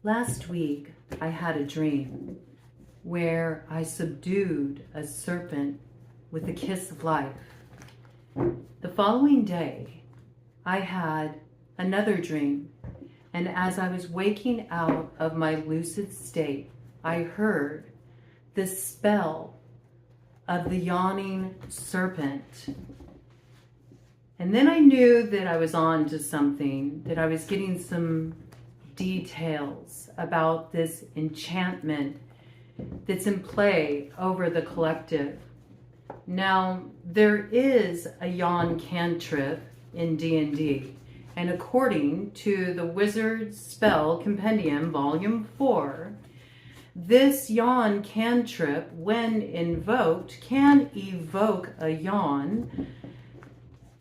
Last week, I had a dream where I subdued a serpent with a kiss of life. The following day, I had another dream, and as I was waking out of my lucid state, I heard the spell of the yawning serpent. And then I knew that I was on to something, that I was getting some details about this enchantment that's in play over the collective. Now, there is a yawn cantrip in D&D, and according to the Wizard's Spell Compendium, Volume 4, this yawn cantrip, when invoked, can evoke a yawn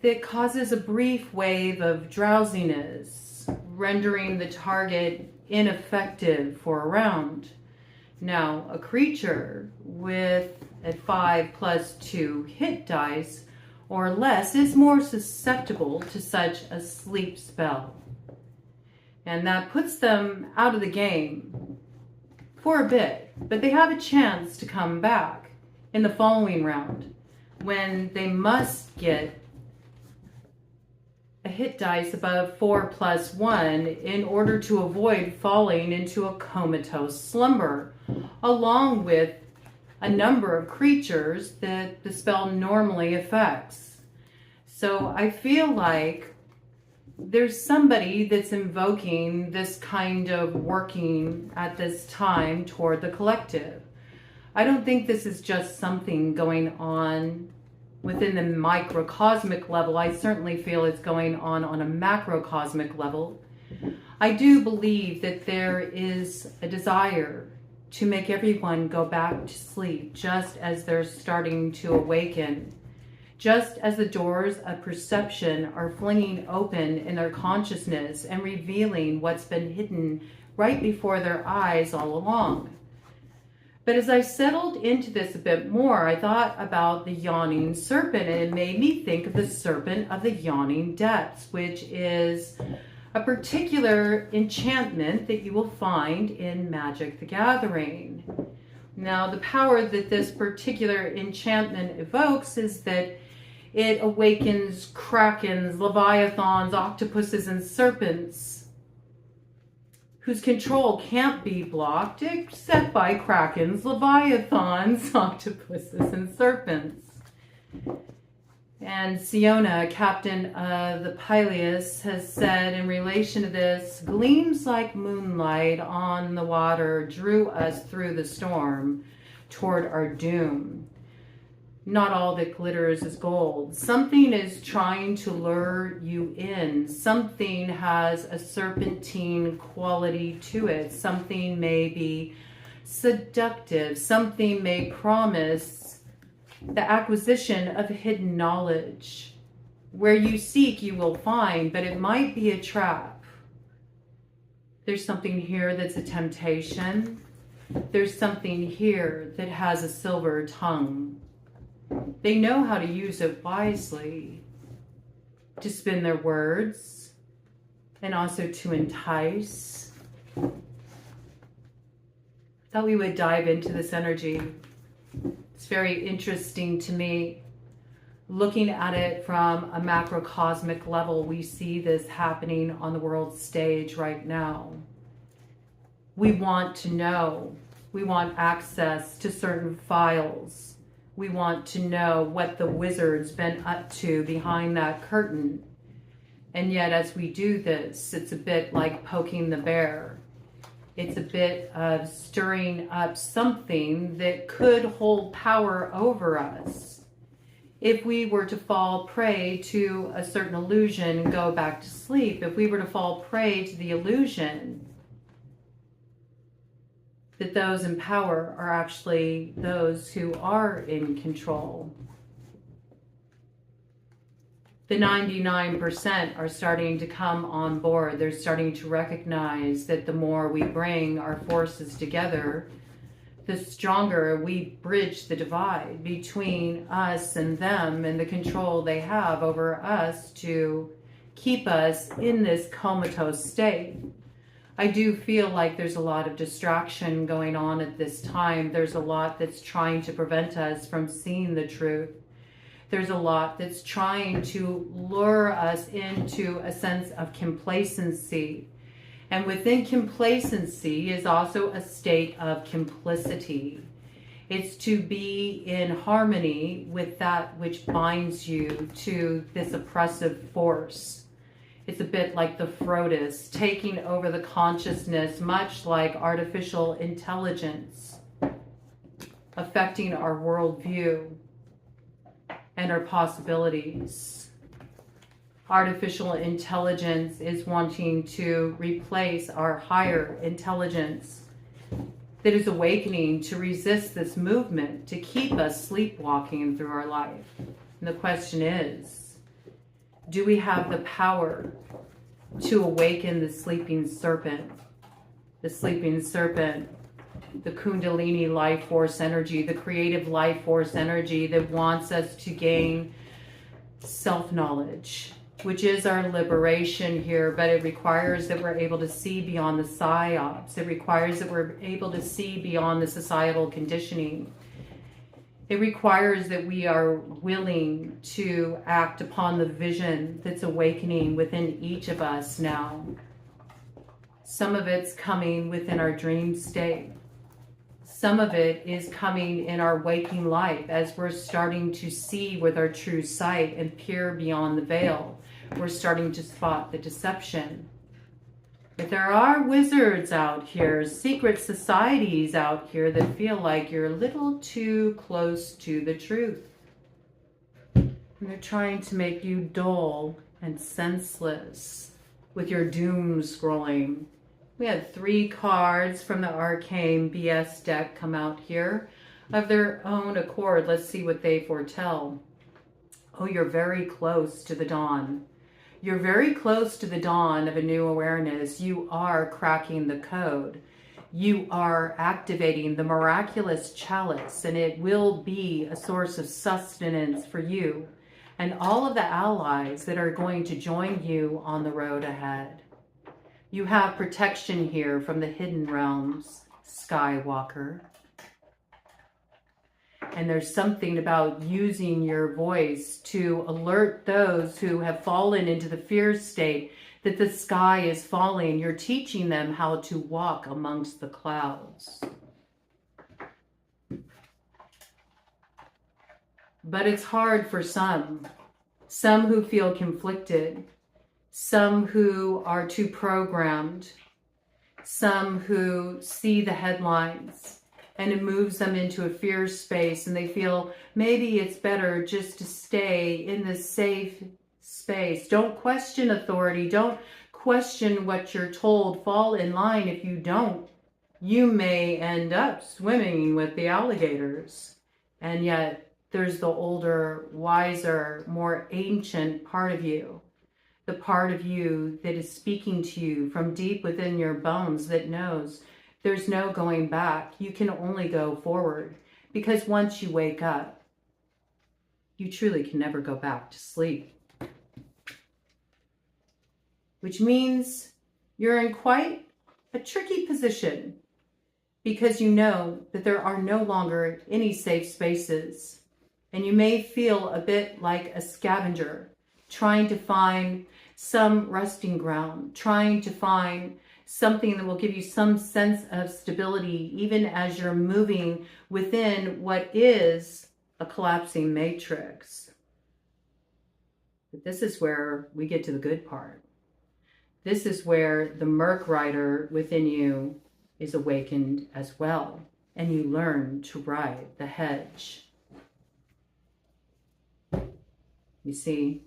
that causes a brief wave of drowsiness, rendering the target ineffective for a round. Now, a creature with a 5+2 hit dice or less is more susceptible to such a sleep spell. And that puts them out of the game for a bit, but they have a chance to come back in the following round when they must get a hit dice above 4+1 in order to avoid falling into a comatose slumber, along with a number of creatures that the spell normally affects. So I feel like there's somebody that's invoking this kind of working at this time toward the collective. I don't think this is just something going on within the microcosmic level. I certainly feel it's going on a macrocosmic level. I do believe that there is a desire to make everyone go back to sleep just as they're starting to awaken, just as the doors of perception are flinging open in their consciousness and revealing what's been hidden right before their eyes all along. But as I settled into this a bit more, I thought about the yawning serpent, and it made me think of the serpent of the yawning depths, which is a particular enchantment that you will find in Magic the Gathering. Now, the power that this particular enchantment evokes is that it awakens krakens, leviathans, octopuses, and serpents whose control can't be blocked except by krakens, leviathans, octopuses, and serpents. And Siona, captain of the Peleus, has said in relation to this, gleams like moonlight on the water drew us through the storm toward our doom. Not all that glitters is gold. Something is trying to lure you in. Something has a serpentine quality to it. Something may be seductive. Something may promise the acquisition of hidden knowledge. Where you seek, you will find, but it might be a trap. There's something here that's a temptation. There's something here that has a silver tongue. They know how to use it wisely, to spin their words and also to entice. Thought we would dive into this energy. It's very interesting to me. Looking at it from a macrocosmic level, we see this happening on the world stage right now. We want to know. We want access to certain files. We want to know what the wizard's been up to behind that curtain. And yet as we do this, it's a bit like poking the bear. It's a bit of stirring up something that could hold power over us. If we were to fall prey to a certain illusion and go back to sleep, if we were to fall prey to the illusion that those in power are actually those who are in control. The 99% are starting to come on board. They're starting to recognize that the more we bring our forces together, the stronger we bridge the divide between us and them and the control they have over us to keep us in this comatose state. I do feel like there's a lot of distraction going on at this time. There's a lot that's trying to prevent us from seeing the truth. There's a lot that's trying to lure us into a sense of complacency. And within complacency is also a state of complicity. It's to be in harmony with that which binds you to this oppressive force. It's a bit like the Frotus taking over the consciousness, much like artificial intelligence, affecting our worldview and our possibilities. Artificial intelligence is wanting to replace our higher intelligence that is awakening to resist this movement, to keep us sleepwalking through our life. And the question is, do we have the power to awaken the sleeping serpent? The sleeping serpent, the Kundalini life force energy, the creative life force energy that wants us to gain self-knowledge, which is our liberation here, but it requires that we're able to see beyond the psyops. It requires that we're able to see beyond the societal conditioning. It requires that we are willing to act upon the vision that's awakening within each of us now. Some of it's coming within our dream state. Some of it is coming in our waking life as we're starting to see with our true sight and peer beyond the veil. We're starting to spot the deception. But there are wizards out here, secret societies out here that feel like you're a little too close to the truth. And they're trying to make you dull and senseless with your doom scrolling. We had 3 cards from the ARCANE BS deck come out here of their own accord. Let's see what they foretell. Oh, you're very close to the dawn. You're very close to the dawn of a new awareness. You are cracking the code. You are activating the miraculous chalice, and it will be a source of sustenance for you and all of the allies that are going to join you on the road ahead. You have protection here from the hidden realms, Skywalker. And there's something about using your voice to alert those who have fallen into the fear state that the sky is falling. You're teaching them how to walk amongst the clouds. But it's hard for some who feel conflicted, some who are too programmed, some who see the headlines and it moves them into a fear space and they feel maybe it's better just to stay in this safe space. Don't question authority. Don't question what you're told. Fall in line. If you don't, you may end up swimming with the alligators. And yet there's the older, wiser, more ancient part of you the part of you that is speaking to you from deep within your bones that knows there's no going back. You can only go forward, because once you wake up, you truly can never go back to sleep. Which means you're in quite a tricky position, because you know that there are no longer any safe spaces. And you may feel a bit like a scavenger, trying to find some resting ground, trying to find something that will give you some sense of stability, even as you're moving within what is a collapsing matrix. But this is where we get to the good part. This is where the Merc rider within you is awakened as well, and you learn to ride the hedge. You see,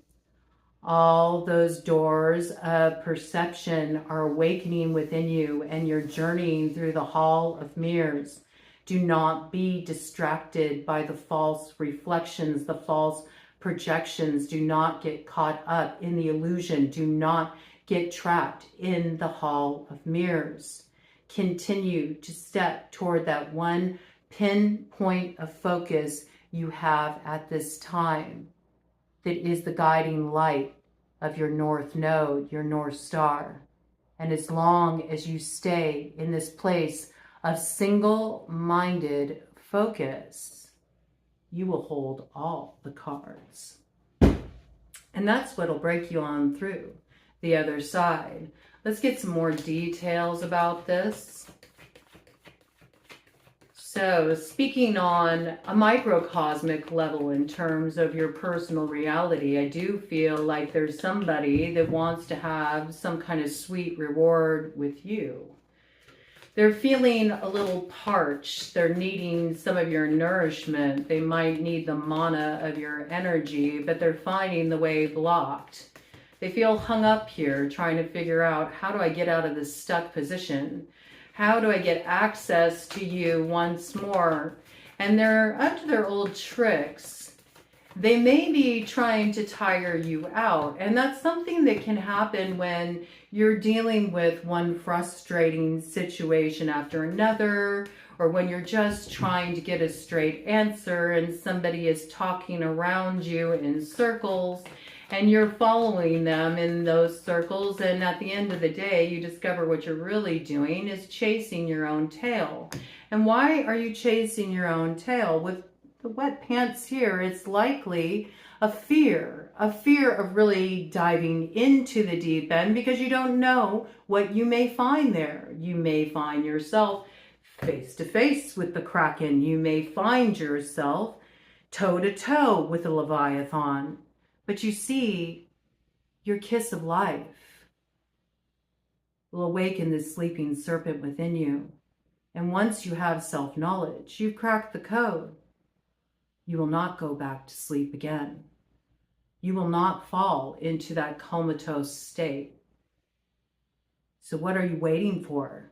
all those doors of perception are awakening within you, and you're journeying through the hall of mirrors. Do not be distracted by the false reflections, the false projections. Do not get caught up in the illusion. Do not get trapped in the hall of mirrors. Continue to step toward that one pinpoint of focus you have at this time that is the guiding light of your North Node, your North Star. And as long as you stay in this place of single-minded focus, you will hold all the cards. And that's what'll break you on through the other side. Let's get some more details about this. So, speaking on a microcosmic level in terms of your personal reality, I do feel like there's somebody that wants to have some kind of sweet reward with you. They're feeling a little parched. They're needing some of your nourishment. They might need the mana of your energy, but they're finding the way blocked. They feel hung up here, trying to figure out, how do I get out of this stuck position? How do I get access to you once more? And they're up to their old tricks. They may be trying to tire you out. And that's something that can happen when you're dealing with one frustrating situation after another, or when you're just trying to get a straight answer and somebody is talking around you in circles, and you're following them in those circles, and at the end of the day, you discover what you're really doing is chasing your own tail. And why are you chasing your own tail? With the wet pants here, it's likely a fear of really diving into the deep end, because you don't know what you may find there. You may find yourself face to face with the Kraken. You may find yourself toe to toe with the Leviathan. But you see, your kiss of life will awaken this sleeping serpent within you. And once you have self-knowledge, you've cracked the code. You will not go back to sleep again. You will not fall into that comatose state. So what are you waiting for?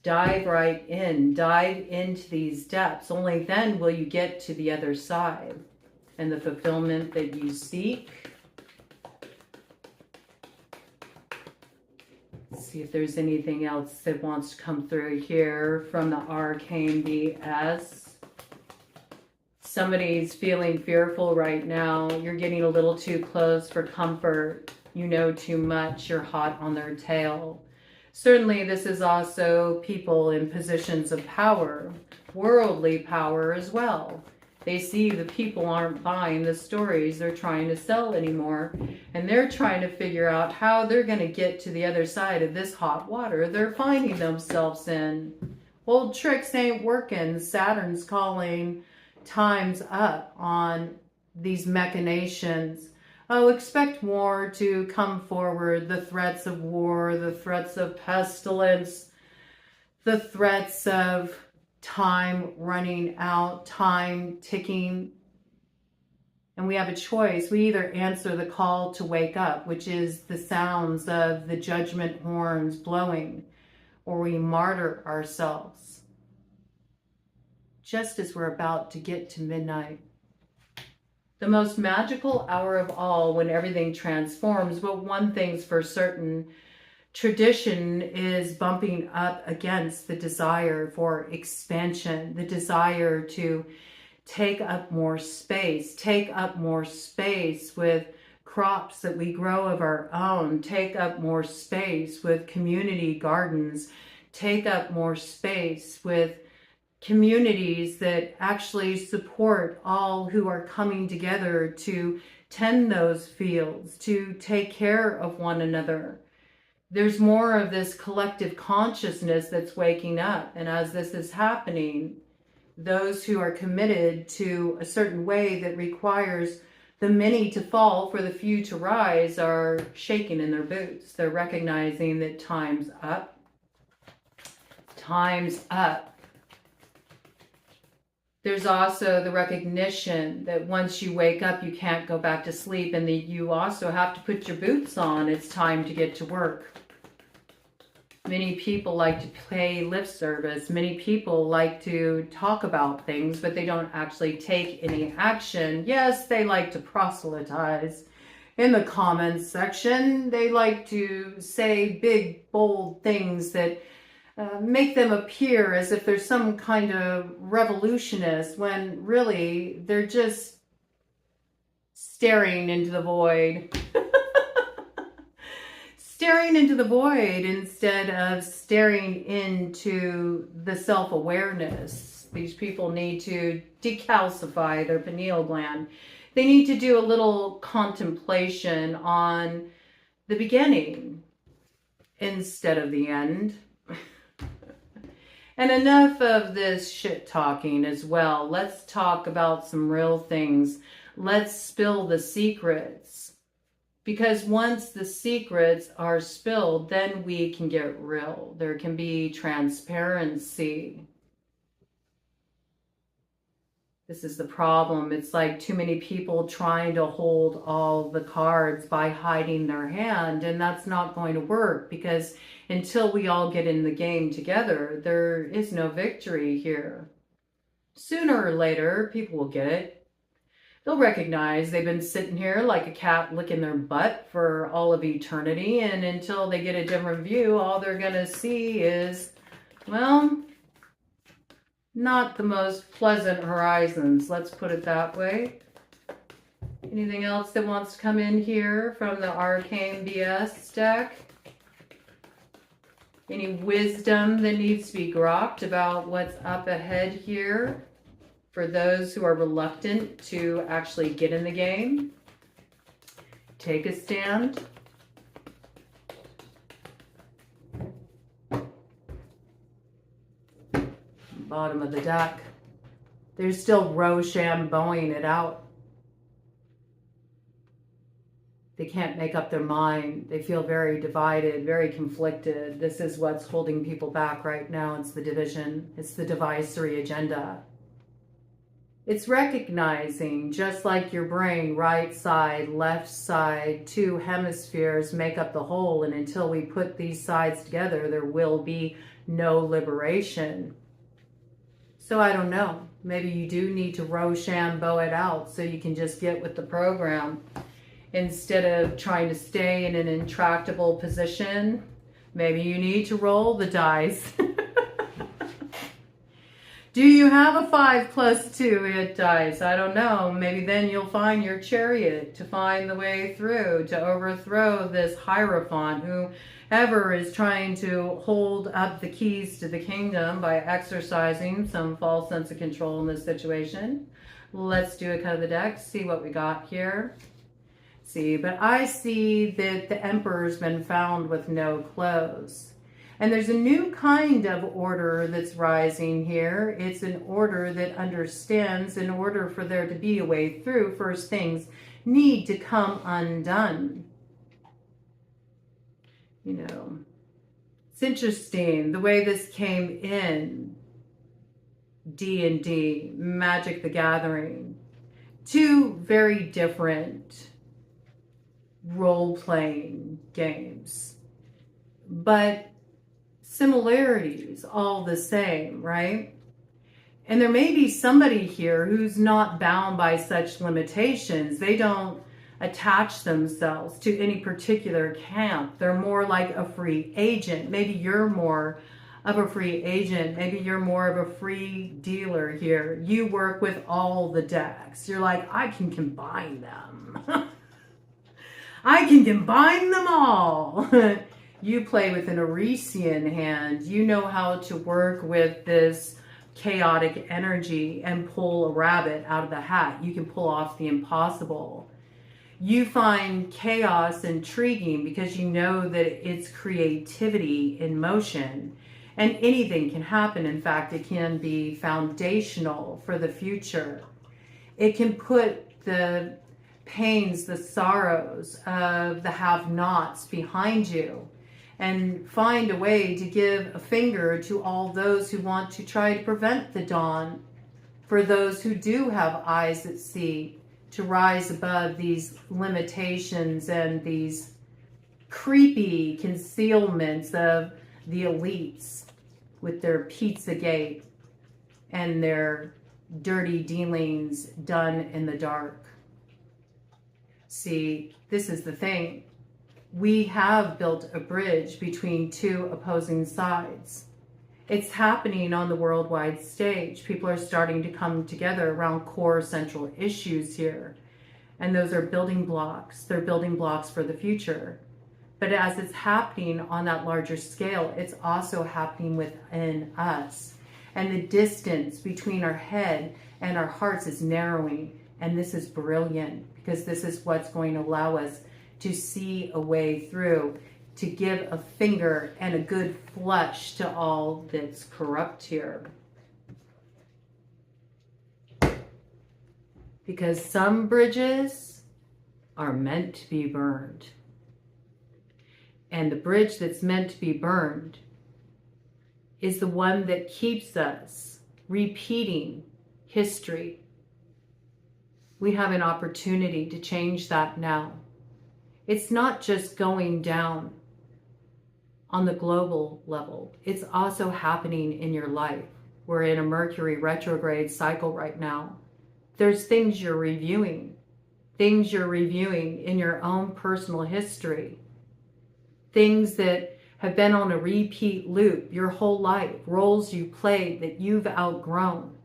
Dive right in. Dive into these depths. Only then will you get to the other side and the fulfillment that you seek. Let's see if there's anything else that wants to come through here from the Arcane BS. Somebody's feeling fearful right now. You're getting a little too close for comfort. You know too much. You're hot on their tail. Certainly, this is also people in positions of power, worldly power as well. They see the people aren't buying the stories they're trying to sell anymore, and they're trying to figure out how they're going to get to the other side of this hot water they're finding themselves in. Old tricks ain't working. Saturn's calling time's up on these machinations. Oh, expect war to come forward, the threats of war, the threats of pestilence, the threats of time running out, time ticking. And we have a choice. We either answer the call to wake up, which is the sounds of the judgment horns blowing, or we martyr ourselves just as we're about to get to midnight. The most magical hour of all, when everything transforms. But one thing's for certain, tradition is bumping up against the desire for expansion, the desire to take up more space with crops that we grow of our own, take up more space with community gardens, take up more space with communities that actually support all who are coming together to tend those fields, to take care of one another. There's more of this collective consciousness that's waking up. And as this is happening, those who are committed to a certain way that requires the many to fall for the few to rise are shaking in their boots. They're recognizing that time's up. Time's up. There's also the recognition that once you wake up, you can't go back to sleep, and that you also have to put your boots on. It's time to get to work. Many people like to pay lip service. Many people like to talk about things, but they don't actually take any action. Yes, they like to proselytize. In the comments section, they like to say big, bold things that make them appear as if they're some kind of revolutionist, when really they're just staring into the void. Staring into the void instead of staring into the self-awareness. These people need to decalcify their pineal gland. They need to do a little contemplation on the beginning instead of the end. And enough of this shit talking as well. Let's talk about some real things. Let's spill the secrets. Because once the secrets are spilled, then we can get real. There can be transparency. This is the problem. It's like too many people trying to hold all the cards by hiding their hand, and that's not going to work, because until we all get in the game together, there is no victory here. Sooner or later, people will get it. They'll recognize they've been sitting here like a cat licking their butt for all of eternity, and until they get a different view, all they're going to see is, well, not the most pleasant horizons, let's put it that way. Anything else that wants to come in here from the ARCANE BS deck? Any wisdom that needs to be grokked about what's up ahead here for those who are reluctant to actually get in the game? Take a stand. Bottom of the deck. They're still Rochambeauing it out. They can't make up their mind. They feel very divided, very conflicted. This is what's holding people back right now. It's the division. It's the divisory agenda. It's recognizing, just like your brain, right side, left side, two hemispheres make up the whole. And until we put these sides together, there will be no liberation. So I don't know. Maybe you do need to Rochambeau it out so you can just get with the program. Instead of trying to stay in an intractable position, maybe you need to roll the dice. Do you have a 5+2 hit dice? I don't know. Maybe then you'll find your chariot to find the way through, to overthrow this Hierophant, whoever is trying to hold up the keys to the kingdom by exercising some false sense of control in this situation. Let's do a cut of the deck, see what we got here. See, but I see that the Emperor's been found with no clothes. And there's a new kind of order that's rising here. It's an order that understands, in order for there to be a way through, first things need to come undone. You know, it's interesting the way this came in. D&D, Magic the Gathering. Two very different role-playing games. But similarities all the same, right? And there may be somebody here who's not bound by such limitations. They don't attach themselves to any particular camp. They're more like a free agent. Maybe you're more of a free agent. Maybe you're more of a free dealer here. You work with all the decks. You're like, I can combine them. I can combine them all. You play with an Arisian hand. You know how to work with this chaotic energy and pull a rabbit out of the hat. You can pull off the impossible. You find chaos intriguing because you know that it's creativity in motion, and anything can happen. In fact, it can be foundational for the future. It can put the pains, the sorrows of the have-nots behind you, and find a way to give a finger to all those who want to try to prevent the dawn, for those who do have eyes that see, to rise above these limitations and these creepy concealments of the elites with their Pizzagate and their dirty dealings done in the dark. See, this is the thing. We have built a bridge between two opposing sides. It's happening on the worldwide stage. People are starting to come together around core central issues here. And those are building blocks. They're building blocks for the future. But as it's happening on that larger scale, it's also happening within us. And the distance between our head and our hearts is narrowing. And this is brilliant, because this is what's going to allow us to see a way through, to give a finger and a good flush to all that's corrupt here. Because some bridges are meant to be burned. And the bridge that's meant to be burned is the one that keeps us repeating history. We have an opportunity to change that now. It's not just going down on the global level. It's also happening in your life. We're in a Mercury retrograde cycle right now. There's things you're reviewing in your own personal history. Things that have been on a repeat loop your whole life, roles you played that you've outgrown.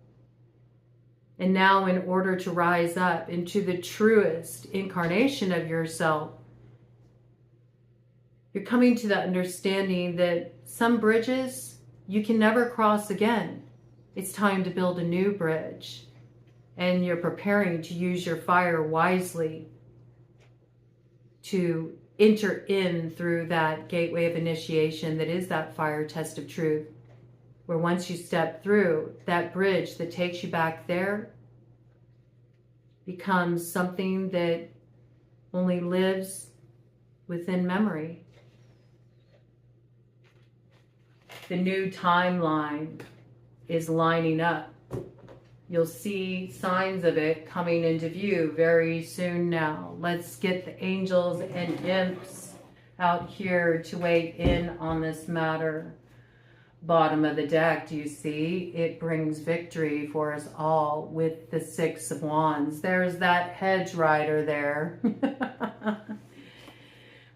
And now, in order to rise up into the truest incarnation of yourself, you're coming to the understanding that some bridges you can never cross again. It's time to build a new bridge. And you're preparing to use your fire wisely to enter in through that gateway of initiation that is that fire test of truth, where once you step through, that bridge that takes you back there becomes something that only lives within memory. The new timeline is lining up. You'll see signs of it coming into view very soon now. Let's get the angels and imps out here to weigh in on this matter. Bottom of the deck, do you see? It brings victory for us all with the Six of Wands. There's that hedge rider there.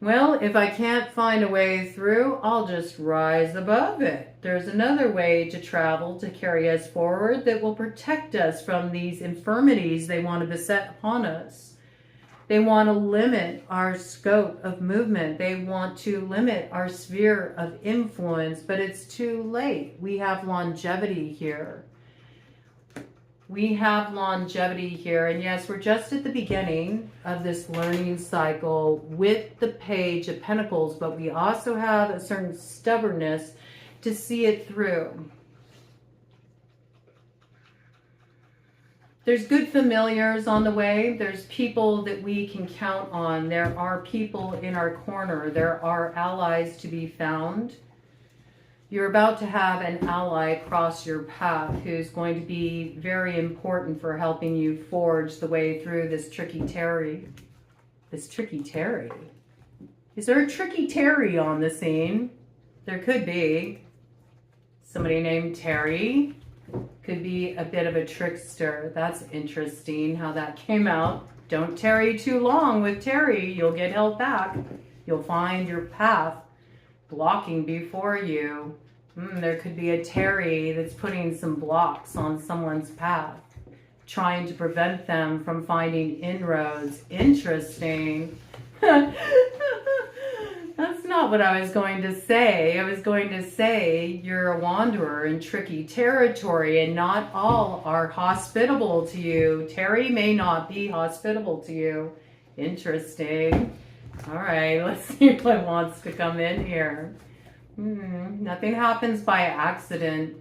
Well, if I can't find a way through, I'll just rise above it. There's another way to travel to carry us forward that will protect us from these infirmities they want to beset upon us. They want to limit our scope of movement. They want to limit our sphere of influence, but it's too late. We have longevity here. We have longevity here, and yes, we're just at the beginning of this learning cycle with the Page of Pentacles, but we also have a certain stubbornness to see it through. There's good familiars on the way. There's people that we can count on. There are people in our corner. There are allies to be found. You're about to have an ally cross your path who's going to be very important for helping you forge the way through this tricky Terry. This tricky Terry? Is there a tricky Terry on the scene? There could be. Somebody named Terry. Could be a bit of a trickster. That's interesting how that came out. Don't tarry too long with Terry. You'll get held back. You'll find your path blocking before you. There could be a Terry that's putting some blocks on someone's path, trying to prevent them from finding inroads. Interesting. That's not what I was going to say. I was going to say you're a wanderer in tricky territory and not all are hospitable to you. Terry may not be hospitable to you. Interesting. All right, let's see what wants to come in here. Nothing happens by accident.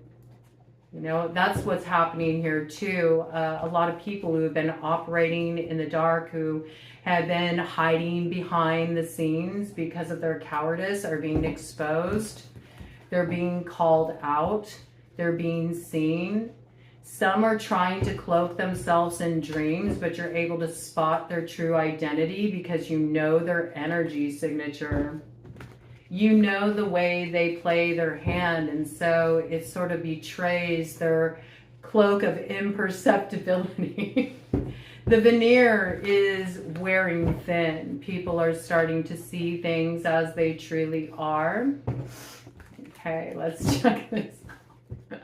You know, that's what's happening here too. A lot of people who have been operating in the dark, who have been hiding behind the scenes because of their cowardice, are being exposed. They're being called out. They're being seen. Some are trying to cloak themselves in dreams, but you're able to spot their true identity because you know their energy signature. You know the way they play their hand, and so it sort of betrays their cloak of imperceptibility. The veneer is wearing thin. People are starting to see things as they truly are. Okay, let's check this out.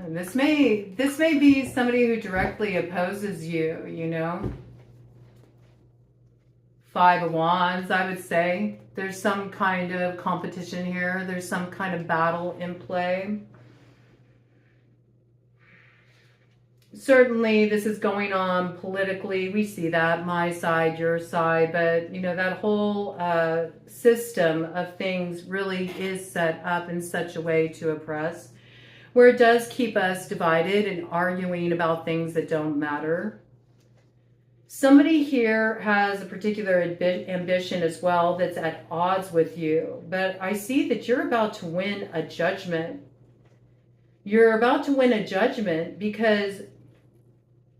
This may be somebody who directly opposes you, you know. 5 of Wands, I would say. There's some kind of competition here. There's some kind of battle in play. Certainly, this is going on politically. We see that, my side, your side. But, you know, that whole system of things really is set up in such a way to oppress, where it does keep us divided and arguing about things that don't matter. Somebody here has a particular ambition as well that's at odds with you. But I see that you're about to win a judgment. You're about to win a judgment because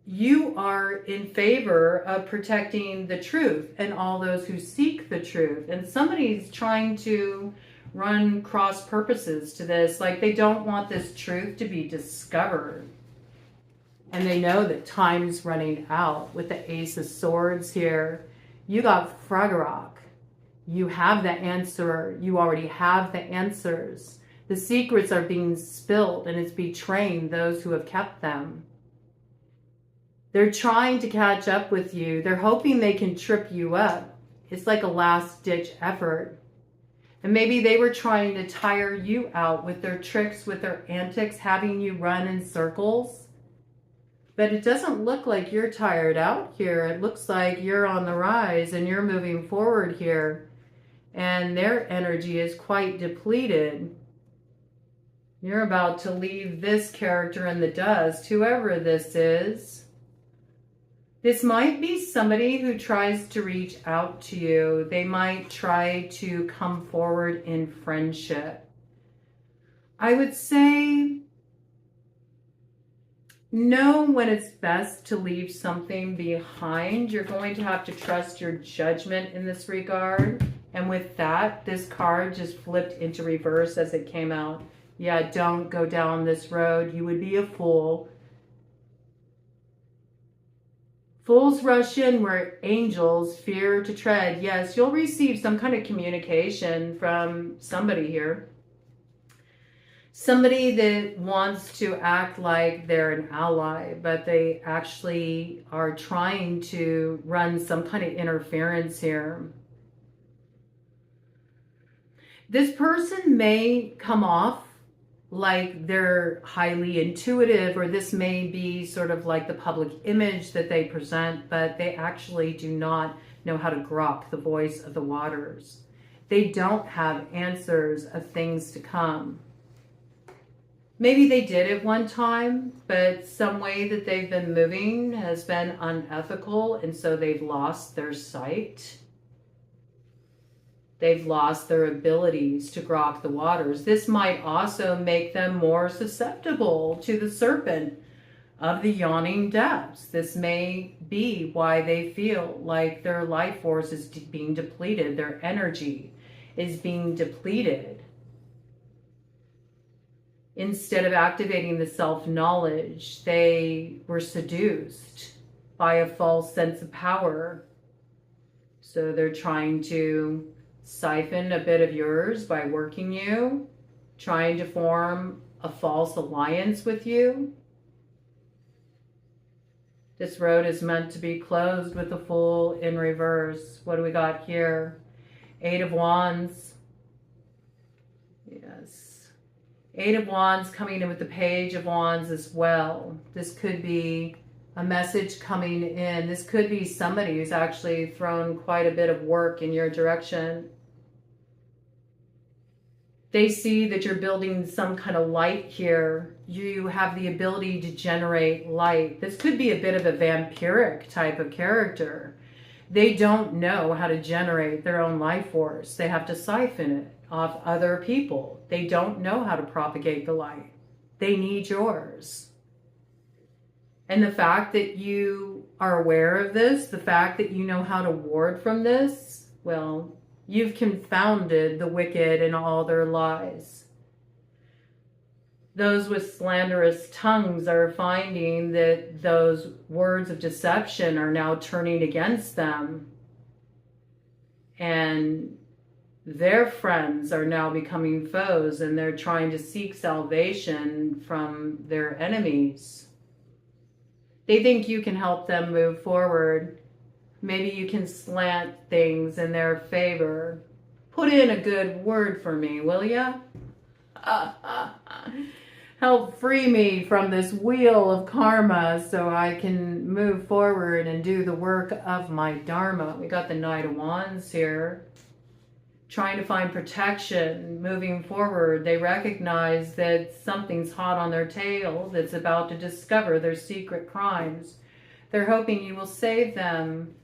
you are in favor of protecting the truth and all those who seek the truth. And somebody's trying to run cross purposes to this. Like they don't want this truth to be discovered. And they know that time's running out. With the Ace of Swords here, you got Fragarok. You have the answer. You already have the answers. The secrets are being spilled and it's betraying those who have kept them. They're trying to catch up with you. They're hoping they can trip you up. It's like a last-ditch effort. And maybe they were trying to tire you out with their tricks, with their antics, having you run in circles. But it doesn't look like you're tired out here. It looks like you're on the rise and you're moving forward here. And their energy is quite depleted. You're about to leave this character in the dust, whoever this is. This might be somebody who tries to reach out to you. They might try to come forward in friendship. I would say, know when it's best to leave something behind. You're going to have to trust your judgment in this regard. And with that, this card just flipped into reverse as it came out. Yeah, don't go down this road. You would be a fool. Fools rush in where angels fear to tread. Yes, you'll receive some kind of communication from somebody here. Somebody that wants to act like they're an ally, but they actually are trying to run some kind of interference here. This person may come off like they're highly intuitive, or this may be sort of like the public image that they present, but they actually do not know how to grok the voice of the waters. They don't have answers of things to come. Maybe they did at one time, but some way that they've been moving has been unethical, and so they've lost their sight. They've lost their abilities to grok the waters. This might also make them more susceptible to the serpent of the yawning depths. This may be why they feel like their life force is being depleted. Their energy is being depleted. Instead of activating the self-knowledge, they were seduced by a false sense of power. So they're trying to siphon a bit of yours by working you, trying to form a false alliance with you. This road is meant to be closed with the Fool in reverse. What do we got here? Eight of Wands. Yes. Eight of Wands coming in with the Page of Wands as well. This could be a message coming in. This could be somebody who's actually thrown quite a bit of work in your direction. They see that you're building some kind of light here. You have the ability to generate light. This could be a bit of a vampiric type of character. They don't know how to generate their own life force. They have to siphon it off other people. They don't know how to propagate the light. They need yours. And the fact that you are aware of this, the fact that you know how to ward from this, well, you've confounded the wicked in all their lies. Those with slanderous tongues are finding that those words of deception are now turning against them. And their friends are now becoming foes, and they're trying to seek salvation from their enemies. They think you can help them move forward. Maybe you can slant things in their favor. Put in a good word for me, will ya? Help free me from this wheel of karma so I can move forward and do the work of my dharma. We got the Knight of Wands here. Trying to find protection, moving forward. They recognize that something's hot on their tail that's about to discover their secret crimes. They're hoping you will save them.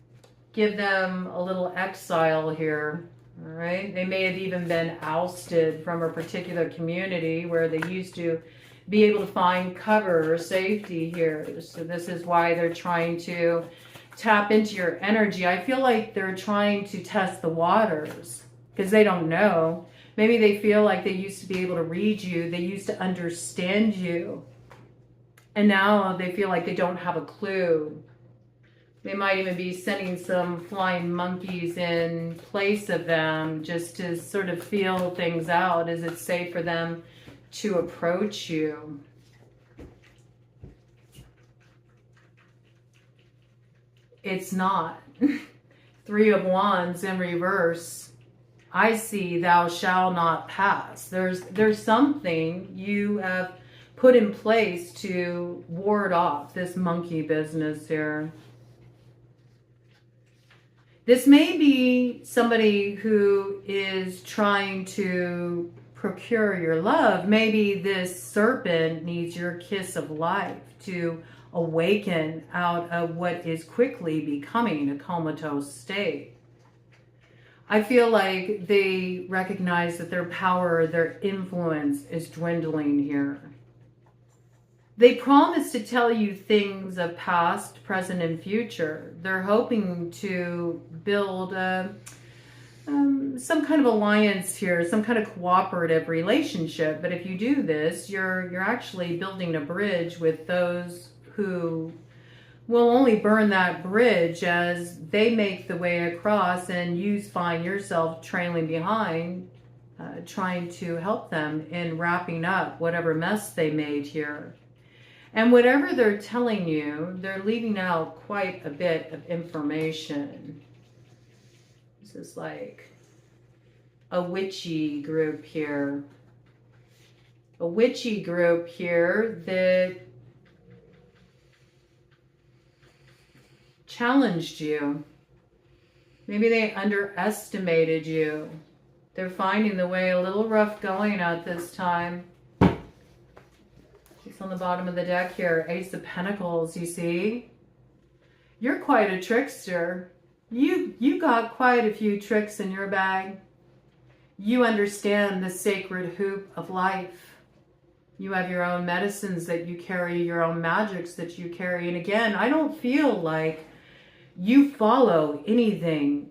Give them a little exile here, all right? They may have even been ousted from a particular community where they used to be able to find cover or safety here. So this is why they're trying to tap into your energy. I feel like they're trying to test the waters because they don't know. Maybe they feel like they used to be able to read you. They used to understand you. And now they feel like they don't have a clue. They might even be sending some flying monkeys in place of them just to sort of feel things out. Is it safe for them to approach you? It's not. Three of Wands in reverse. I see thou shalt not pass. There's something you have put in place to ward off this monkey business here. This may be somebody who is trying to procure your love. Maybe this serpent needs your kiss of life to awaken out of what is quickly becoming a comatose state. I feel like they recognize that their power, their influence is dwindling here. They promise to tell you things of past, present, and future. They're hoping to build some kind of alliance here, some kind of cooperative relationship. But if you do this, you're actually building a bridge with those who will only burn that bridge as they make the way across, and you find yourself trailing behind, trying to help them in wrapping up whatever mess they made here. And whatever they're telling you, they're leaving out quite a bit of information. This is like a witchy group here. A witchy group here that challenged you. Maybe they underestimated you. They're finding the way a little rough going at this time. It's on the bottom of the deck here. Ace of Pentacles, you see? You're quite a trickster. You got quite a few tricks in your bag. You understand the sacred hoop of life. You have your own medicines that you carry, your own magics that you carry. And again, I don't feel like you follow anything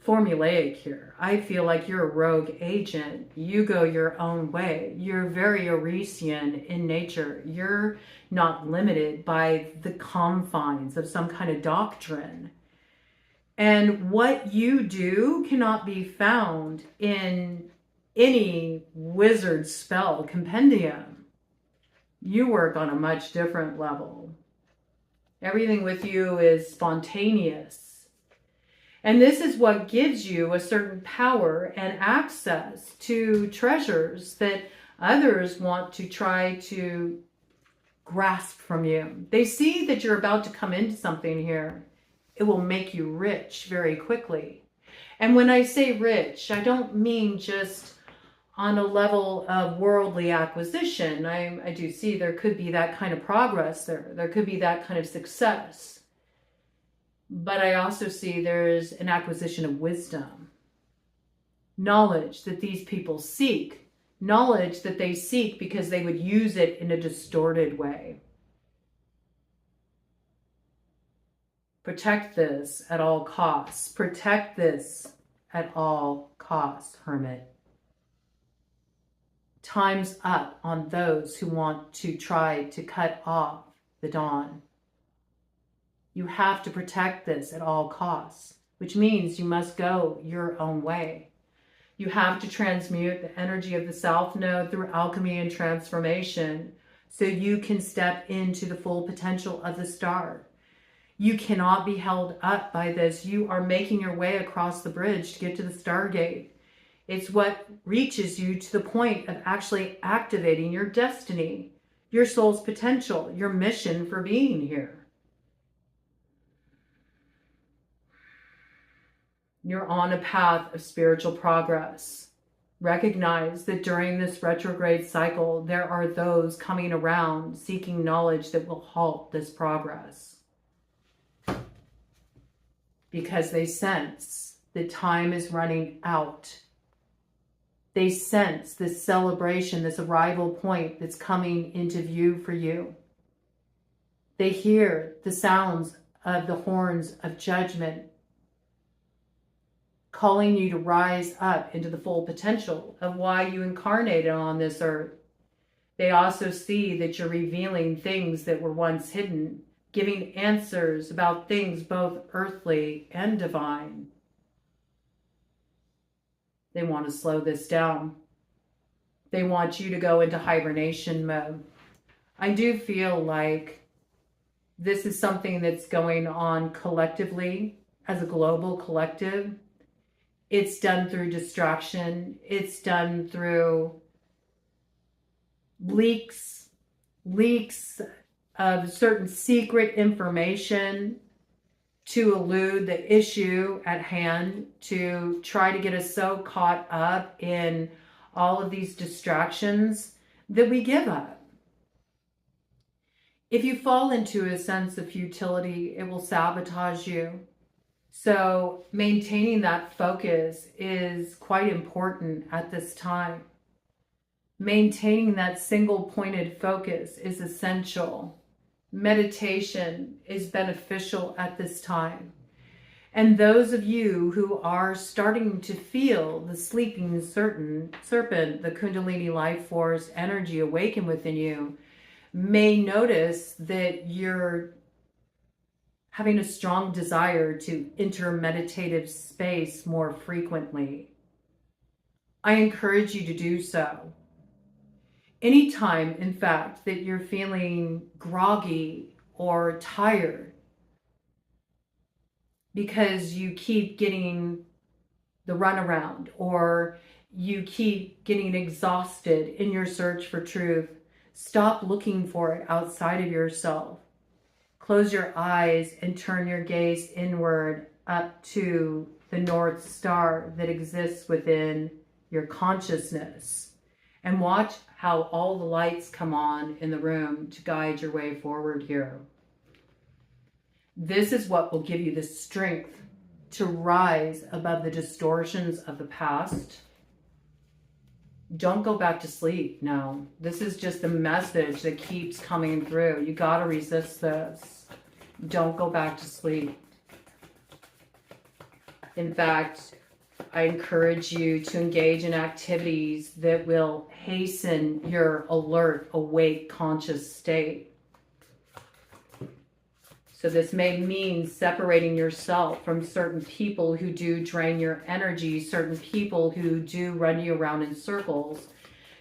formulaic here. I feel like you're a rogue agent. You go your own way. You're very Arisian in nature. You're not limited by the confines of some kind of doctrine. And what you do cannot be found in any wizard spell compendium. You work on a much different level. Everything with you is spontaneous. And this is what gives you a certain power and access to treasures that others want to try to grasp from you. They see that you're about to come into something here. It will make you rich very quickly. And when I say rich, I don't mean just on a level of worldly acquisition. I do see there could be that kind of progress there. There could be that kind of success. But I also see there's an acquisition of wisdom. Knowledge that these people seek. Knowledge that they seek because they would use it in a distorted way. Protect this at all costs. Protect this at all costs, Hermit. Time's up on those who want to try to cut off the dawn. You have to protect this at all costs, which means you must go your own way. You have to transmute the energy of the South Node through alchemy and transformation so you can step into the full potential of the star. You cannot be held up by this. You are making your way across the bridge to get to the Stargate. It's what reaches you to the point of actually activating your destiny, your soul's potential, your mission for being here. You're on a path of spiritual progress. Recognize that during this retrograde cycle, there are those coming around seeking knowledge that will halt this progress. Because they sense that time is running out. They sense this celebration, this arrival point that's coming into view for you. They hear the sounds of the horns of judgment calling you to rise up into the full potential of why you incarnated on this earth. They also see that you're revealing things that were once hidden, giving answers about things both earthly and divine. They want to slow this down. They want you to go into hibernation mode. I do feel like this is something that's going on collectively as a global collective. It's done through distraction. It's done through leaks of certain secret information to elude the issue at hand, to try to get us so caught up in all of these distractions that we give up. If you fall into a sense of futility, it will sabotage you. So maintaining that focus is quite important at this time. Maintaining that single-pointed focus is essential. Meditation is beneficial at this time. And those of you who are starting to feel the sleeping serpent, the Kundalini life force energy awaken within you, may notice that you're having a strong desire to enter meditative space more frequently. I encourage you to do so. Anytime, in fact, that you're feeling groggy or tired because you keep getting the runaround or you keep getting exhausted in your search for truth, stop looking for it outside of yourself. Close your eyes and turn your gaze inward up to the North Star that exists within your consciousness. And watch how all the lights come on in the room to guide your way forward here. This is what will give you the strength to rise above the distortions of the past. Don't go back to sleep. No, this is just the message that keeps coming through. You got to resist this. Don't go back to sleep. In fact, I encourage you to engage in activities that will hasten your alert, awake, conscious state. So this may mean separating yourself from certain people who do drain your energy, certain people who do run you around in circles,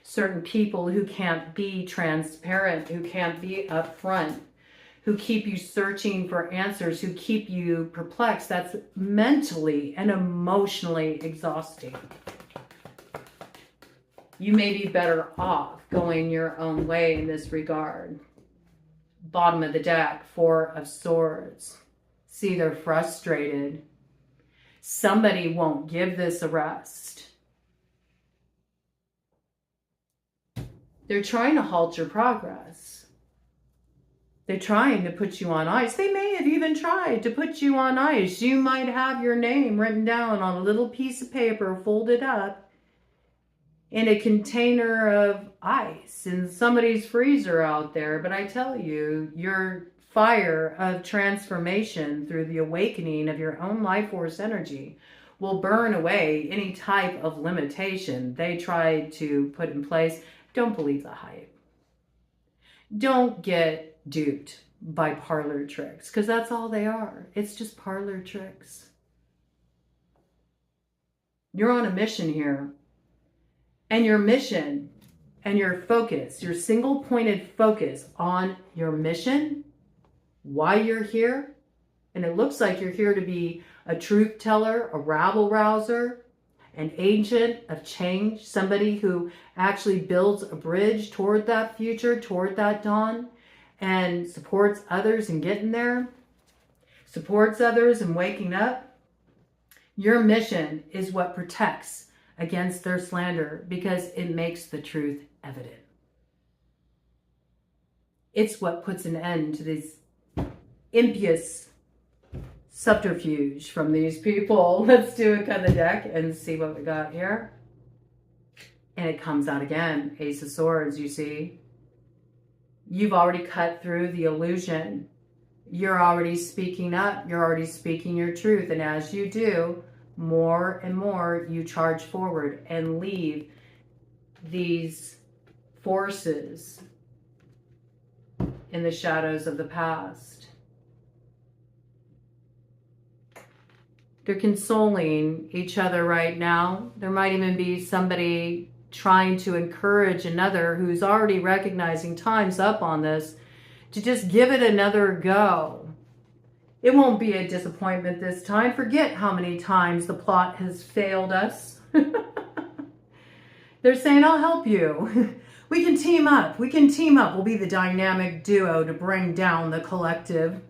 certain people who can't be transparent, who can't be upfront, who keep you searching for answers, who keep you perplexed. That's mentally and emotionally exhausting. You may be better off going your own way in this regard. Bottom of the deck, Four of Swords. See, they're frustrated. Somebody won't give this a rest. They're trying to halt your progress. They're trying to put you on ice. They may have even tried to put you on ice. You might have your name written down on a little piece of paper, folded up in a container of ice in somebody's freezer out there. But I tell you, your fire of transformation through the awakening of your own life force energy will burn away any type of limitation they tried to put in place. Don't believe the hype. Don't get duped by parlor tricks, because that's all they are. It's just parlor tricks. You're on a mission here. And your mission and your focus, your single pointed focus on your mission, why you're here, and it looks like you're here to be a truth teller, a rabble rouser, an agent of change, somebody who actually builds a bridge toward that future, toward that dawn, and supports others in getting there, supports others in waking up. Your mission is what protects against their slander, because it makes the truth evident. It's what puts an end to this impious subterfuge from these people. Let's do a cut of the deck and see what we got here. And it comes out again, Ace of Swords, you see. You've already cut through the illusion. You're already speaking up. You're already speaking your truth. And as you do, more and more you charge forward and leave these forces in the shadows of the past. They're consoling each other right now. There might even be somebody trying to encourage another who's already recognizing time's up on this to just give it another go. It won't be a disappointment this time. Forget how many times the plot has failed us. They're saying, I'll help you. We can team up. We can team up. We'll be the dynamic duo to bring down the collective.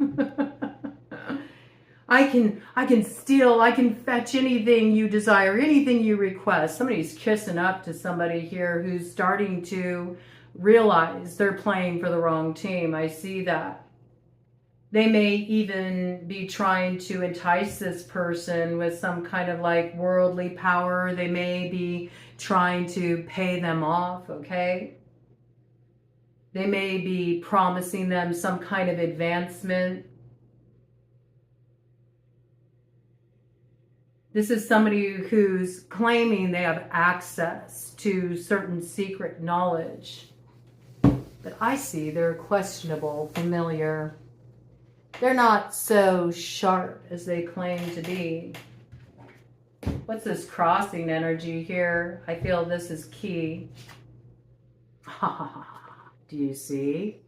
I can steal, I can fetch anything you desire, anything you request. Somebody's kissing up to somebody here who's starting to realize they're playing for the wrong team. I see that. They may even be trying to entice this person with some kind of like worldly power. They may be trying to pay them off, okay? They may be promising them some kind of advancement. This is somebody who's claiming they have access to certain secret knowledge. But I see they're questionable, familiar. They're not so sharp as they claim to be. What's this crossing energy here? I feel this is key. Do you see?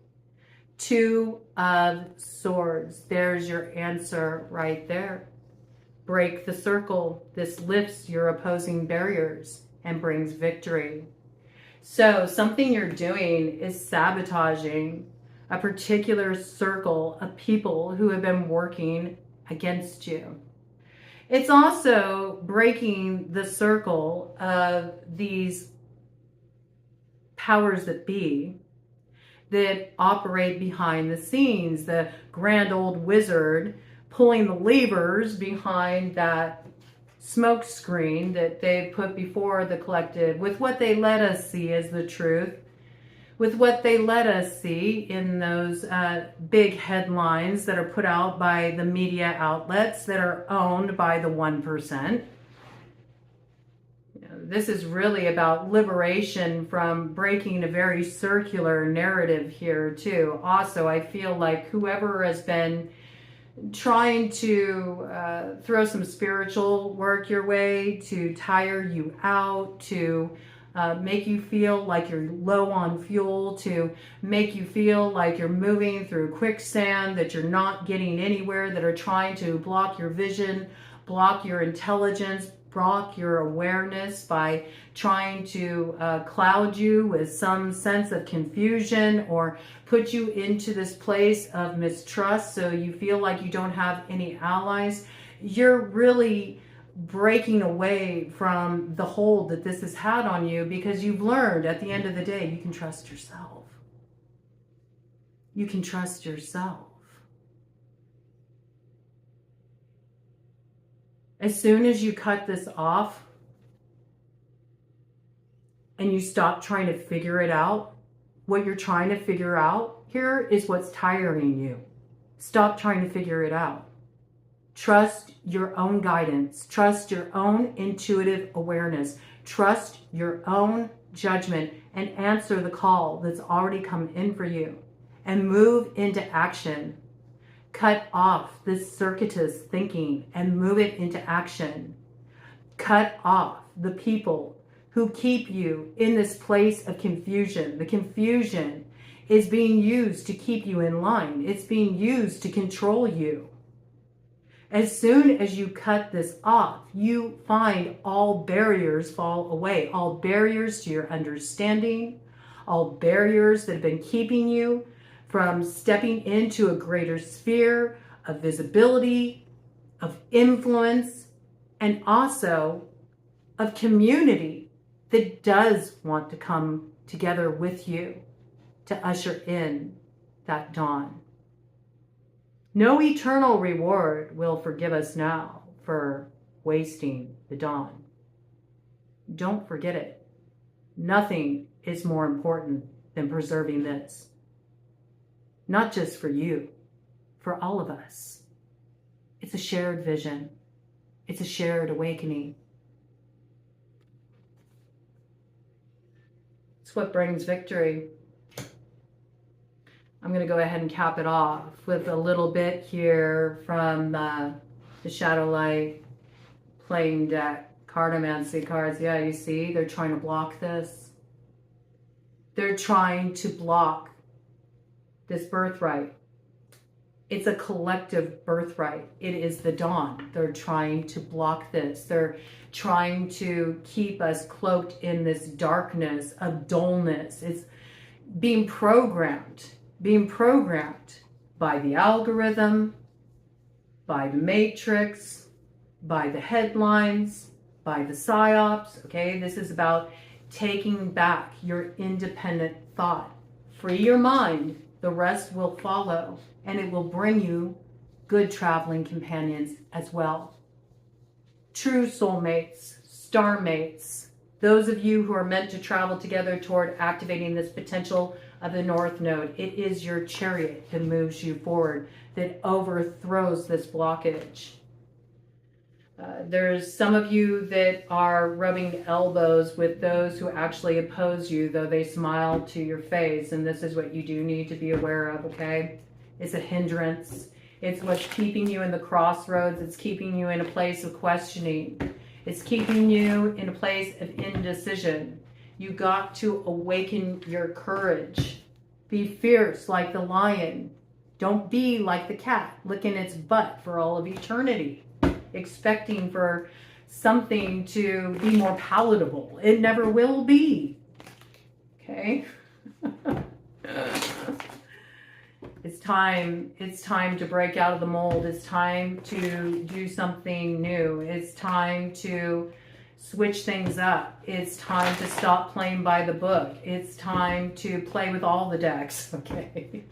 Two of Swords. There's your answer right there. Break the circle. This lifts your opposing barriers and brings victory. So something you're doing is sabotaging a particular circle of people who have been working against you. It's also breaking the circle of these powers that be that operate behind the scenes. The grand old wizard pulling the levers behind that smoke screen that they put before the collective with what they let us see as the truth, with what they let us see in those big headlines that are put out by the media outlets that are owned by the 1%. This is really about liberation from breaking a very circular narrative here too. Also, I feel like whoever has been trying to throw some spiritual work your way to tire you out, to make you feel like you're low on fuel, to make you feel like you're moving through quicksand, that you're not getting anywhere, that are trying to block your vision, block your intelligence, block your awareness by trying to cloud you with some sense of confusion or put you into this place of mistrust so you feel like you don't have any allies. You're really breaking away from the hold that this has had on you, because you've learned at the end of the day you can trust yourself. You can trust yourself. As soon as you cut this off and you stop trying to figure it out, what you're trying to figure out here is what's tiring you. Stop trying to figure it out. Trust your own guidance. Trust your own intuitive awareness. Trust your own judgment and answer the call that's already come in for you and move into action. Cut off this circuitous thinking and move it into action. Cut off the people who keep you in this place of confusion. The confusion is being used to keep you in line. It's being used to control you. As soon as you cut this off, you find all barriers fall away. All barriers to your understanding, all barriers that have been keeping you from stepping into a greater sphere of visibility, of influence, and also of community that does want to come together with you to usher in that dawn. No eternal reward will forgive us now for wasting the dawn. Don't forget it. Nothing is more important than preserving this. Not just for you, for all of us. It's a shared vision. It's a shared awakening. It's what brings victory. I'm going to go ahead and cap it off with a little bit here from the Shadowlight playing deck. Cartomancy cards. Yeah, you see, they're trying to block this. They're trying to block this birthright. It's a collective birthright. It is the dawn. They're trying to block this. They're trying to keep us cloaked in this darkness of dullness. It's being programmed by the algorithm, by the matrix, by the headlines, by the psyops. Okay, this is about taking back your independent thought. Free your mind. The rest will follow, and it will bring you good traveling companions as well. True soulmates, star mates, those of you who are meant to travel together toward activating this potential of the North Node. It is your chariot that moves you forward, that overthrows this blockage. There's some of you that are rubbing elbows with those who actually oppose you, though they smile to your face, and this is what you do need to be aware of, okay? It's a hindrance. It's what's keeping you in the crossroads. It's keeping you in a place of questioning. It's keeping you in a place of indecision. You got to awaken your courage. Be fierce like the lion. Don't be like the cat, licking its butt for all of eternity, expecting for something to be more palatable. It never will be. Okay? It's time to break out of the mold. It's time to do something new. It's time to switch things up. It's time to stop playing by the book. It's time to play with all the decks, okay?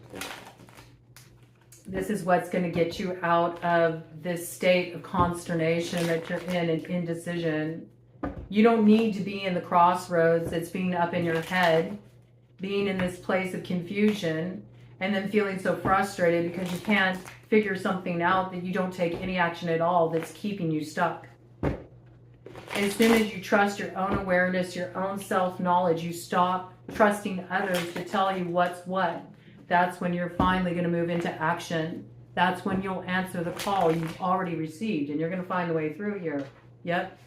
This is what's going to get you out of this state of consternation that you're in and indecision. You don't need to be in the crossroads that's being up in your head, being in this place of confusion and then feeling so frustrated because you can't figure something out that you don't take any action at all that's keeping you stuck. As soon as you trust your own awareness, your own self-knowledge, you stop trusting others to tell you what's what. That's when you're finally going to move into action. That's when you'll answer the call you've already received, and you're going to find the way through here. Yep.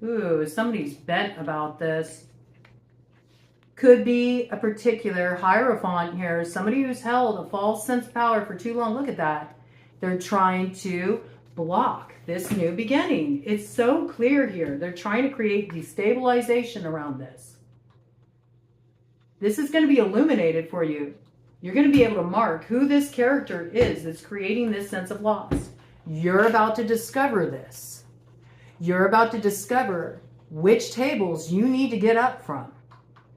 Ooh, somebody's bent about this. Could be a particular Hierophant here. Somebody who's held a false sense of power for too long. Look at that. They're trying to block this new beginning. It's so clear here. They're trying to create destabilization around this. This is going to be illuminated for you. You're going to be able to mark who this character is that's creating this sense of loss. You're about to discover this. You're about to discover which tables you need to get up from.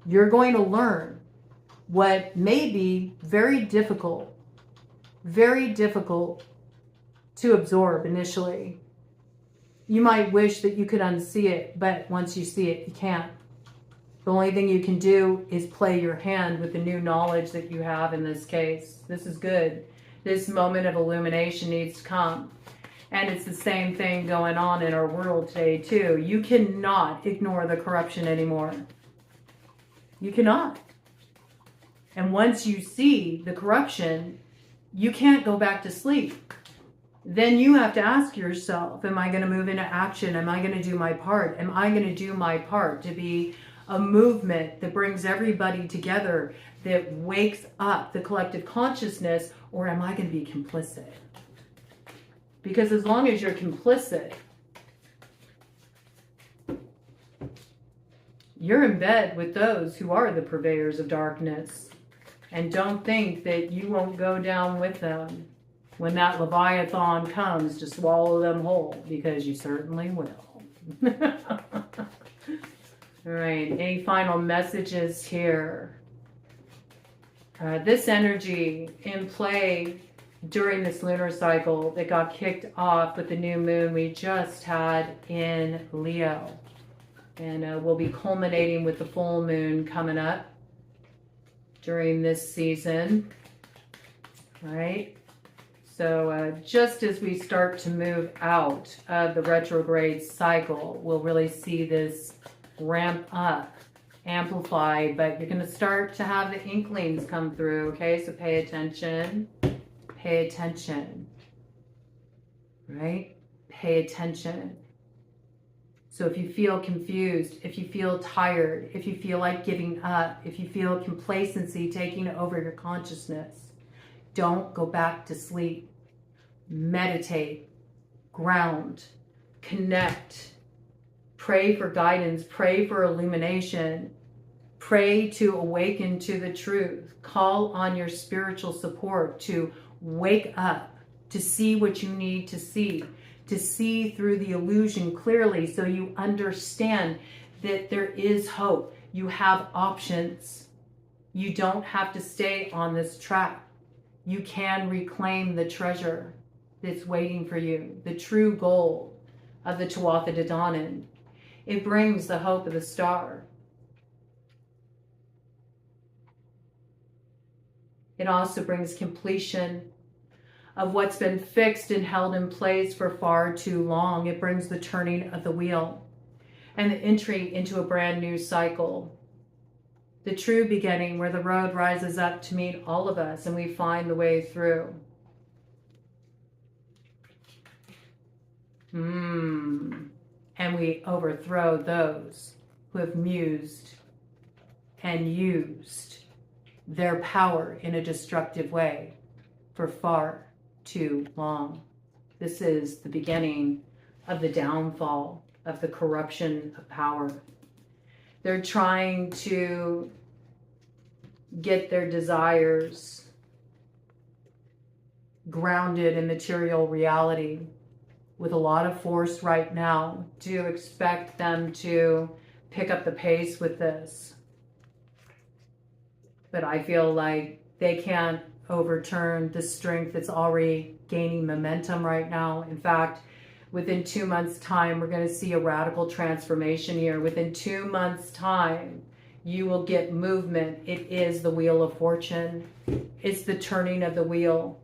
You're going to learn what may be very difficult to absorb initially. You might wish that you could unsee it, but once you see it, you can't. The only thing you can do is play your hand with the new knowledge that you have in this case. This is good. This moment of illumination needs to come. And it's the same thing going on in our world today too. You cannot ignore the corruption anymore. You cannot. And once you see the corruption, you can't go back to sleep. Then you have to ask yourself, am I going to move into action? Am I going to do my part? Am I going to do my part to be a movement that brings everybody together, that wakes up the collective consciousness, or am I going to be complicit? Because as long as you're complicit, you're in bed with those who are the purveyors of darkness. And don't think that you won't go down with them when that Leviathan comes to swallow them whole, because you certainly will. All right, any final messages here? This energy in play during this lunar cycle that got kicked off with the new moon we just had in Leo. And we'll be culminating with the full moon coming up during this season. All right. So just as we start to move out of the retrograde cycle, we'll really see this ramp up, amplify, but you're going to start to have the inklings come through. Okay, so pay attention. Pay attention. Right? Pay attention. So if you feel confused, if you feel tired, if you feel like giving up, if you feel complacency taking over your consciousness, don't go back to sleep. Meditate, ground, connect, pray for guidance, pray for illumination, pray to awaken to the truth. Call on your spiritual support to wake up, to see what you need to see through the illusion clearly, so you understand that there is hope. You have options. You don't have to stay on this track. You can reclaim the treasure that's waiting for you, the true goal of the Tuatha De Danann. It brings the hope of the star. It also brings completion of what's been fixed and held in place for far too long. It brings the turning of the wheel and the entry into a brand new cycle. The true beginning where the road rises up to meet all of us and we find the way through. And we overthrow those who have mused and used their power in a destructive way for far too long. This is the beginning of the downfall of the corruption of power. They're trying to get their desires grounded in material reality with a lot of force right now. Do expect them to pick up the pace with this. But I feel like they can't overturn the strength that's already gaining momentum right now. In fact, within 2 months' time, we're going to see a radical transformation here. Within 2 months' time, You will get movement. It is the wheel of fortune. It's the turning of the wheel.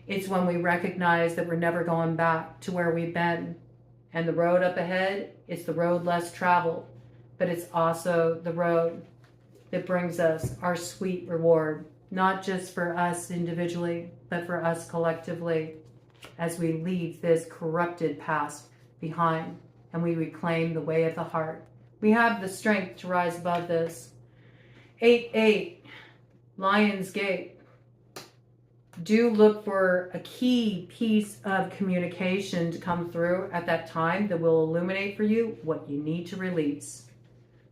It's when we recognize that we're never going back to where we've been. And the road up ahead, it's the road less traveled, but it's also the road that brings us our sweet reward, not just for us individually, but for us collectively, as we leave this corrupted past behind and we reclaim the way of the heart. We have the strength to rise above this. 8-8, Lion's Gate. Do look for a key piece of communication to come through at that time that will illuminate for you what you need to release.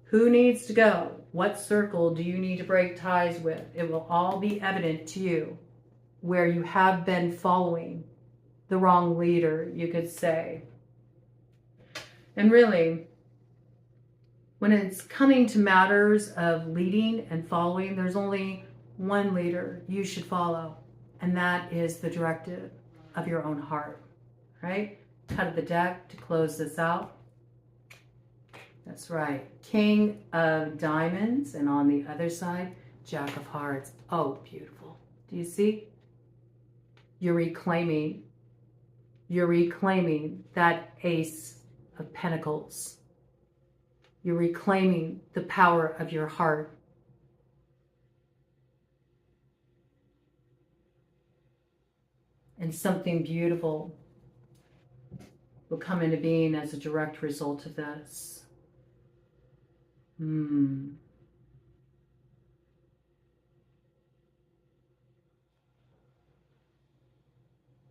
Who needs to go? What circle do you need to break ties with? It will all be evident to you where you have been following the wrong leader, you could say. And really, when it's coming to matters of leading and following, there's only one leader you should follow. And that is the directive of your own heart, right? Cut of the deck to close this out. That's right. King of Diamonds. And on the other side, Jack of Hearts. Oh, beautiful. Do you see? You're reclaiming that Ace of Pentacles. You're reclaiming the power of your heart. And something beautiful will come into being as a direct result of this. Let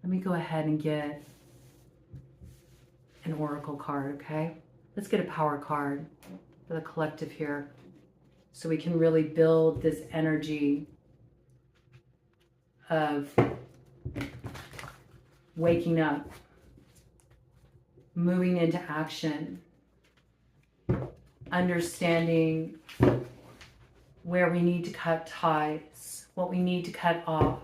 me go ahead and get an oracle card, okay? Let's get a power card for the collective here so we can really build this energy of waking up, moving into action, understanding where we need to cut ties, what we need to cut off,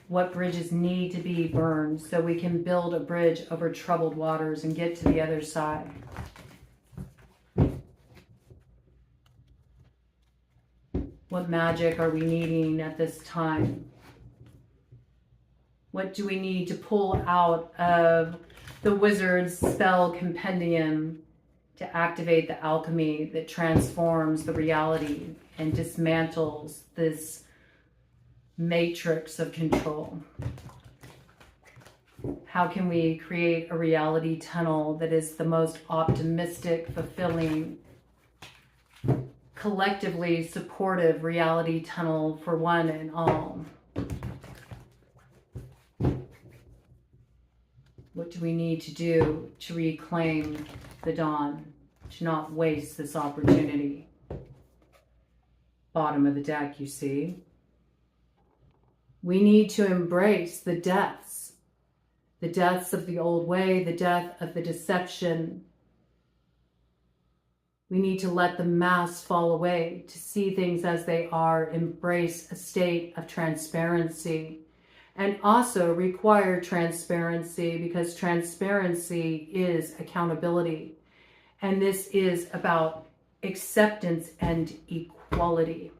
what bridges need to be burned so we can build a bridge over troubled waters and get to the other side. What magic are we needing at this time? What do we need to pull out of the wizard's spell compendium to activate the alchemy that transforms the reality and dismantles this matrix of control? How can we create a reality tunnel that is the most optimistic, fulfilling, collectively supportive reality tunnel for one and all? What do we need to do to reclaim the dawn, to not waste this opportunity? Bottom of the deck, you see. We need to embrace the deaths of the old way, the death of the deception. We need to let the mask fall away, to see things as they are, embrace a state of transparency, and also require transparency, because transparency is accountability. And this is about acceptance and equality.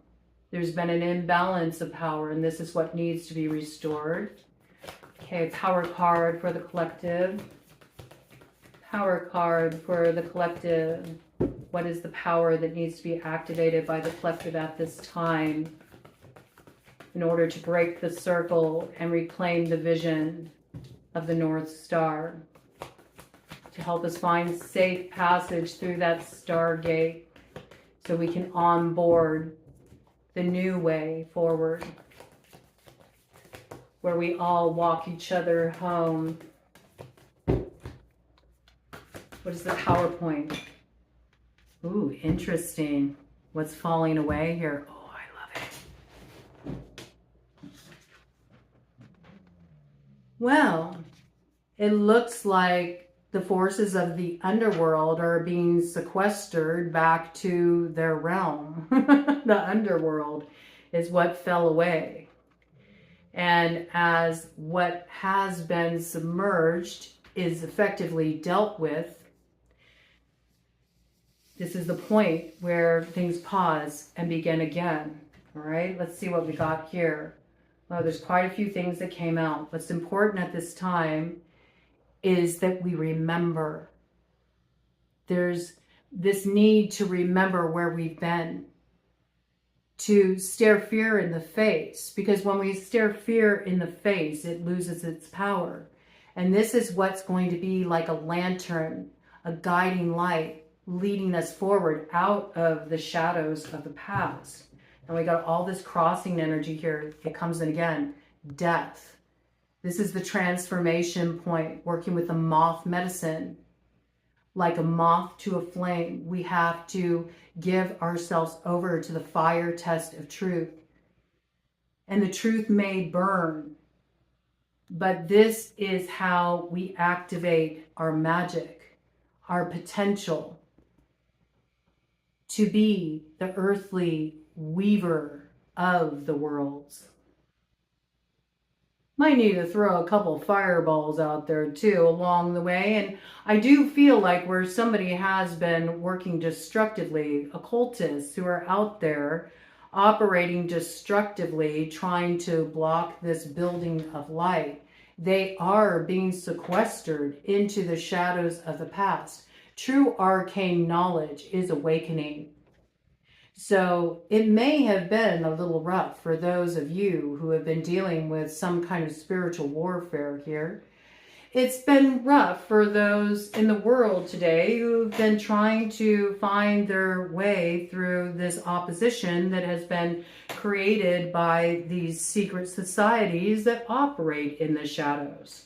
There's been an imbalance of power, and this is what needs to be restored. Okay, power card for the collective. Power card for the collective. What is the power that needs to be activated by the collective at this time in order to break the circle and reclaim the vision of the North Star, to help us find safe passage through that stargate so we can onboard the new way forward, where we all walk each other home. What is the PowerPoint? Ooh, interesting. What's falling away here? Oh, I love it. Well, it looks like the forces of the underworld are being sequestered back to their realm. The underworld is what fell away. And as what has been submerged is effectively dealt with, This is the point where things pause and begin again. All right, let's see what we got here. Well, there's quite a few things that came out. What's important at this time is that we remember. There's this need to remember where we've been, to stare fear in the face, because when we stare fear in the face, it loses its power. And this is what's going to be like a lantern, a guiding light, leading us forward out of the shadows of the past. And we got all this crossing energy here. It comes in again, death. This is the transformation point, working with the moth medicine. Like a moth to a flame, we have to give ourselves over to the fire test of truth. And the truth may burn, but this is how we activate our magic, our potential to be the earthly weaver of the worlds. Might need to throw a couple fireballs out there too along the way. And I do feel like where somebody has been working destructively, occultists who are out there operating destructively, trying to block this building of light, they are being sequestered into the shadows of the past. True arcane knowledge is awakening. So it may have been a little rough for those of you who have been dealing with some kind of spiritual warfare here. It's been rough for those in the world today who've been trying to find their way through this opposition that has been created by these secret societies that operate in the shadows.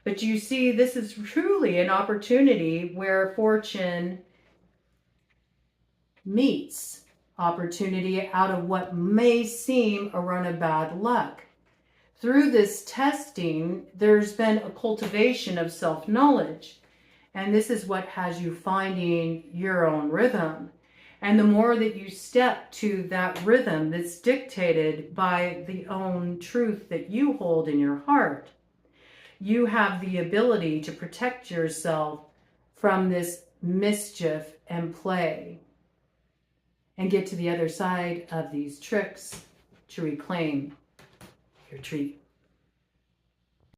But you see, this is truly an opportunity where fortune meets opportunity out of what may seem a run of bad luck. Through this testing, there's been a cultivation of self-knowledge. And this is what has you finding your own rhythm. And the more that you step to that rhythm that's dictated by the own truth that you hold in your heart, you have the ability to protect yourself from this mischief and play, and get to the other side of these tricks to reclaim your treat.